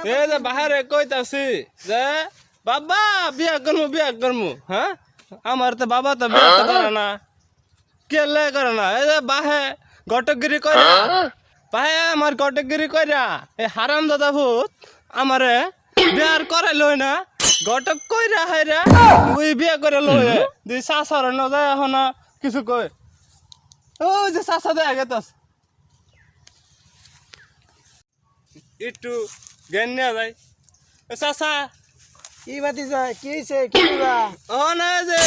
এ যে বাহারে কইতাছি যে বাবা বিয়া করমু হ্যাঁ আমার তো বাবা তো বিয়া তো করে না কেলে করে না এই যে বাহে গটকগিরি কইরা বাহে আমার গটকগিরি কইরা এই হারাম দাদা ভূত আমারে বিয়ার করে লই না গটক কইরা হাইরা ওই বিয়া করে লই দুই শাশর ন যায় এখন কিছু কই ও যে শাশা দেয়া গেতাস একটু জ্ঞান নেওয়া যায় চাচা কি বাতি যায় কি হইছে কি দিবা ও না যে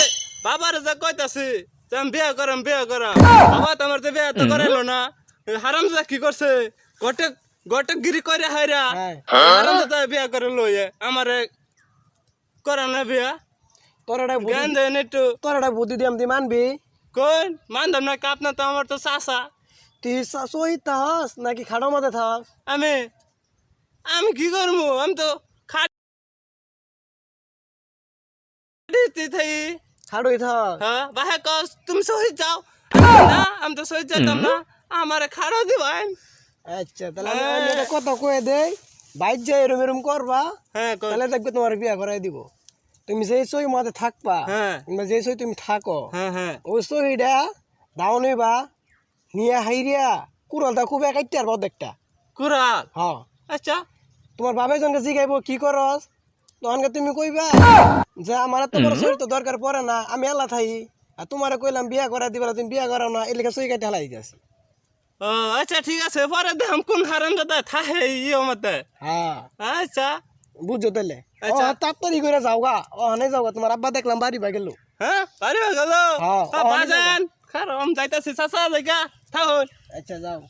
বাবার যা কইতাছি যে আমি বিয়া করাম বাবা তো আমার তো বিয়া তো করাইলো না হারাম যা কি করছে গটক গটকগিরি করে হাইরা হ্যাঁ হারাম যা বিয়া করে লইয়ে আমারে করা না বিয়া তোরটা জ্ঞান দেন একটু তোরটা বুদ্ধি দিয়াম দি মানবি কোন মানতাম না কাপ না তো আমার তো চাচা তুই সহি থাস নাকি খাড়ো মাঝে থাস আমি আমি কি করবো আমি তো খাড়ি থাই খাড়োই থাস হ্যাঁ বাহে কস তুমি সহি যাও না আমি তো সহি যেতাম না আমারে খাড়ো দিবেন আচ্ছা তাহলে আমি অন্যটা কত কয়ে দেই বাইর যাই এরম এরম করবা হ্যাঁ তাহলে দেখবে তোমার বিয়া করাই দিব তুমি যেই সই মাঝে থাকবা হ্যাঁ কিংবা যেই সই তুমি থাকো হ্যাঁ হ্যাঁ ওই সইটা দাও নিবা নিয়ে হাইরিয়া কুড়ালটা খুব একাইতে আর একটা কুড়াল হ্যাঁ আচ্ছা তোমার বাবা জনকে জিগাইব কি করস তখনকে তুমি কইবা যে আমার তো বড় শরীর তো দরকার পড়ে না আমি আল্লাহ থাই আর তোমারে কইলাম বিয়া করা দিবা তুমি বিয়া করাও না এই লেখা সই কাটে হালাই যাচ্ছে ও আচ্ছা ঠিক আছে পরে দাম কোন হারাম দাদা থাহে ইয়ে মতে হ্যাঁ আচ্ছা বুঝছো তাহলে আচ্ছা। তাড়াতাড়ি করে যাওগা ও হানে যাওগা তোমার আব্বা দেখলাম বাড়ি বা গেল হ্যাঁ পারিবা গেল হ্যাঁ, বাজান খারাম যাইতাছি চাচা জায়গা থাকুন আচ্ছা যাও